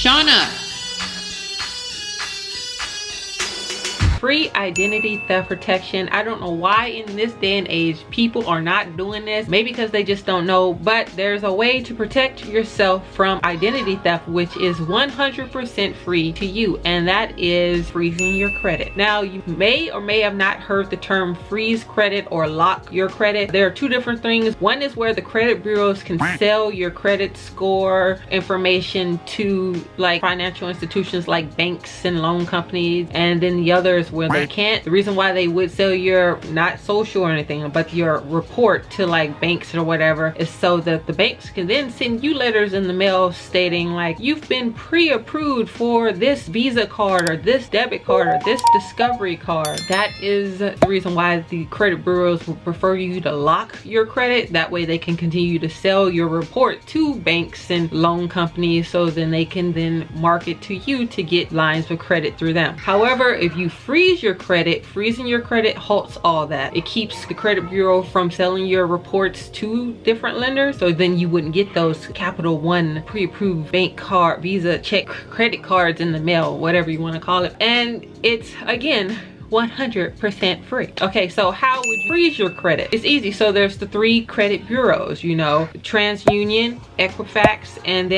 Shauna. Free identity theft protection. I don't know why in this day and age people are not doing this. Maybe because they just don't know, but there's a way to protect yourself from identity theft, which is 100% free to you, and that is freezing your credit. Now, you may or may have not heard the term freeze credit or lock your credit. There are two different things. One is where the credit bureaus can sell your credit score information to like financial institutions like banks and loan companies, and then the other is where they can't. The reason why they would sell your, not social or anything, but your report to like banks or whatever, is so that the banks can then send you letters in the mail stating like, you've been pre-approved for this Visa card or this debit card or this Discovery card. That is the reason why the credit bureaus would prefer you to lock your credit. That way they can continue to sell your report to banks and loan companies, so then they can then market to you to get lines of credit through them. However, if you freeze your credit, freezing your credit halts all that. It keeps the credit bureau from selling your reports to different lenders, so then you wouldn't get those Capital One pre-approved bank card, Visa, check, credit cards in the mail, whatever you want to call it. And it's, again, 100% free. Okay, so how would you freeze your credit? It's easy. So there's the three credit bureaus, you know, TransUnion, Equifax, and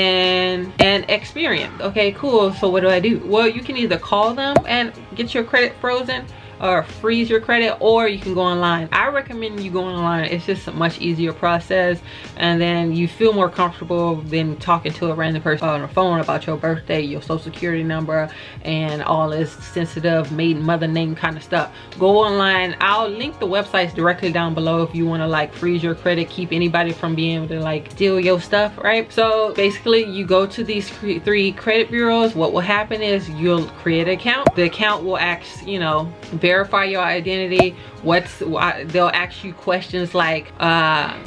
Experian. Okay, cool. So what do I do? Well, you can either call them and get your credit frozen or freeze your credit, or you can go online. I recommend you go online. It's just a much easier process, and then you feel more comfortable than talking to a random person on the phone about your birthday, your social security number, and all this sensitive maiden mother name kind of stuff. Go online. I'll link the websites directly down below if you want to like freeze your credit, keep anybody from being able to like steal your stuff, right? So basically you go to these three credit bureaus. What will happen is you'll create an account. The account will ask, you know, verify your identity. They'll ask you questions like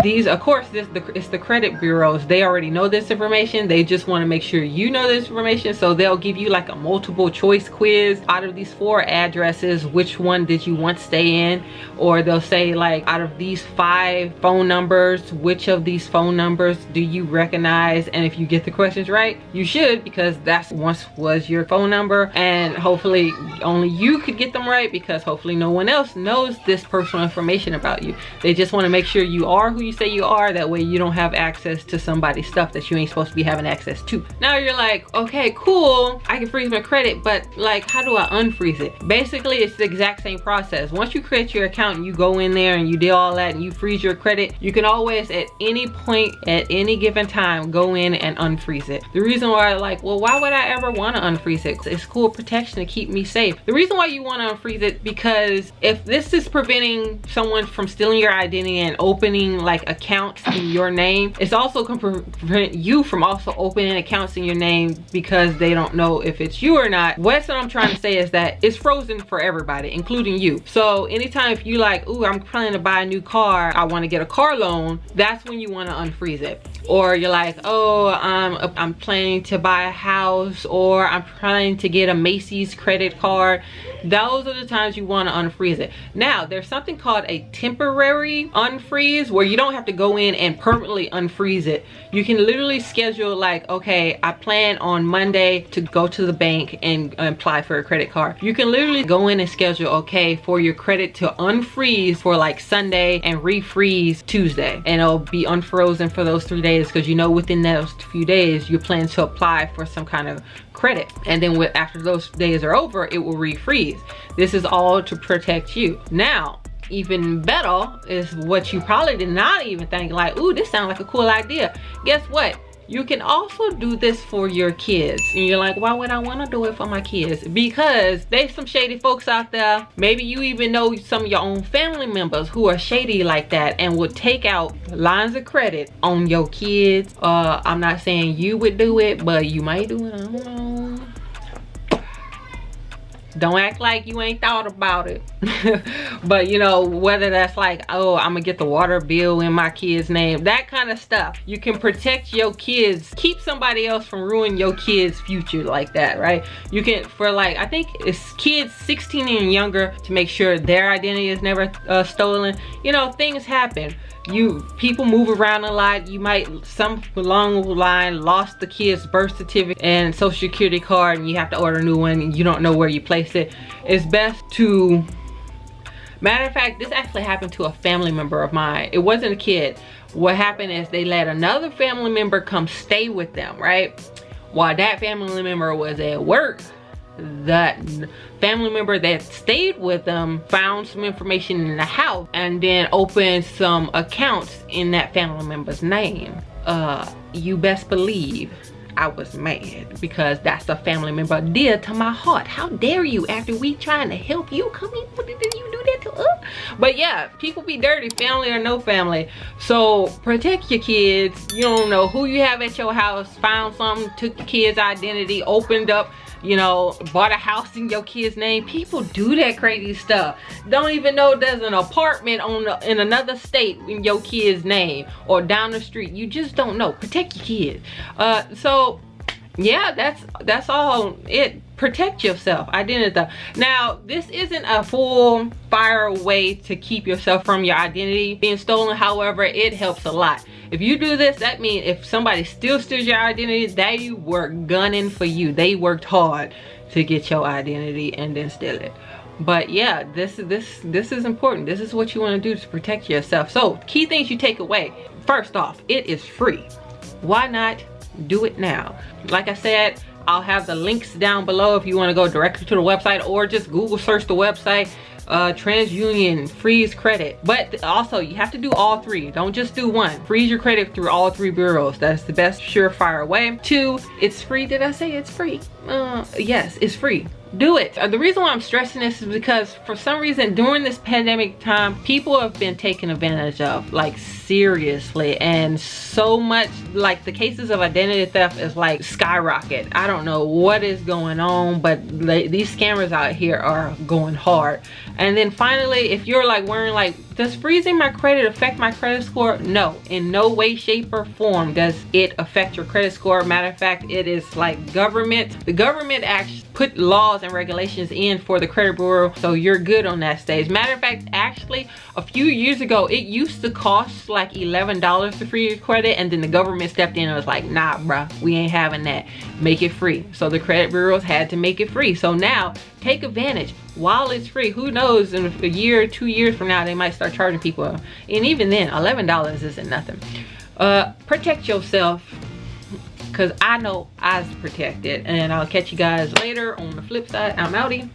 these, of course, it's the credit bureaus. They already know this information. They just want to make sure you know this information, so they'll give you like a multiple choice quiz. Out of these 4 addresses, which one did you want to stay in? Or they'll say like, out of these 5 phone numbers, which of these phone numbers do you recognize? And if you get the questions right, you should, because that's once was your phone number, and hopefully only you could get them right, because hopefully no one else knows this personal information about you. They just want to make sure you are who you say you are. That way you don't have access to somebody's stuff that you ain't supposed to be having access to. Now you're like, okay, cool, I can freeze my credit, but like, how do I unfreeze it? Basically, it's the exact same process. Once you create your account and you go in there and you do all that and you freeze your credit, you can always at any point at any given time go in and unfreeze it. The reason why, like, well, why would I ever want to unfreeze it? It's cool protection to keep me safe. The reason why you want to unfreeze it, because if this is preventing someone from stealing your identity and opening like accounts in your name, it's also going to prevent you from also opening accounts in your name because they don't know if it's you or not. What I'm trying to say is that it's frozen for everybody, including you. So anytime if you like, ooh, I'm planning to buy a new car, I want to get a car loan, that's when you want to unfreeze it. Or you're like, oh, I'm planning to buy a house, or I'm planning to get a Macy's credit card. Those are the times you want to unfreeze it. Now, there's something called a temporary unfreeze, where you don't have to go in and permanently unfreeze it. You can literally schedule like, okay, I plan on Monday to go to the bank and apply for a credit card. You can literally go in and schedule, okay, for your credit to unfreeze for like Sunday and refreeze Tuesday, and it'll be unfrozen for those 3 days, because you know within those few days you plan to apply for some kind of credit, and then after those days are over, it will refreeze. This is all to protect you. Now, even better is what you probably did not even think, like, ooh, this sounds like a cool idea. Guess what? You can also do this for your kids. And you're like, why would I want to do it for my kids? Because there's some shady folks out there. Maybe you even know some of your own family members who are shady like that and would take out lines of credit on your kids. I'm not saying you would do it, but you might do it. I don't know. Don't act like you ain't thought about it. But you know, whether that's like, oh, I'm gonna get the water bill in my kid's name, that kind of stuff. You can protect your kids, keep somebody else from ruining your kids' future like that, right? You can, for like, I think it's kids 16 and younger, to make sure their identity is never stolen. You know, things happen. people move around a lot. You might, some along the line, lost the kid's birth certificate and social security card, and you have to order a new one and you don't know where you place it. It's best to, matter of fact, this actually happened to a family member of mine. It wasn't a kid. What happened is they let another family member come stay with them, right? While that family member was at work, that family member that stayed with them found some information in the house and then opened some accounts in that family member's name. You best believe I was mad, because that's a family member dear to my heart. How dare you, after we trying to help you, come in, what did you do that to us? But yeah, people be dirty, family or no family. So protect your kids. You don't know who you have at your house. Found something, took the kid's identity, opened up, you know, bought a house in your kid's name. People do that crazy stuff. Don't even know there's an apartment in another state in your kid's name, or down the street. You just don't know. Protect your kids. So yeah, that's all it. Protect yourself. Identity. Now, this isn't a full fire way to keep yourself from your identity being stolen. However, it helps a lot. If you do this, that means if somebody still steals your identity, they were gunning for you. They worked hard to get your identity and then steal it. But yeah, this is important. This is what you want to do to protect yourself. So key things you take away. First off, it is free. Why not do it now? Like I said, I'll have the links down below if you want to go directly to the website, or just Google search the website. TransUnion, freeze credit. But also, you have to do all three. Don't just do one. Freeze your credit through all three bureaus. That's the best surefire way. 2, it's free. Did I say it's free? Yes, it's free. Do it. The reason why I'm stressing this is because for some reason during this pandemic time, people have been taken advantage of, like seriously, and so much, like the cases of identity theft is like skyrocket. I don't know what is going on, but these scammers out here are going hard. And then finally, if you're like worrying like, does freezing my credit affect my credit score? No, in no way, shape, or form does it affect your credit score. Matter of fact, it is like government. The government actually put laws and regulations in for the credit bureau, so you're good on that stage. Matter of fact, actually, a few years ago, it used to cost like $11 to freeze your credit, and then the government stepped in and was like, nah, bruh, we ain't having that. Make it free. So the credit bureaus had to make it free. So now, take advantage while it's free. Who knows, in a year or 2 years from now, they might start charging people. And even then, $11 isn't nothing. Protect yourself, because I know I was protected. And I'll catch you guys later on the flip side. I'm outie.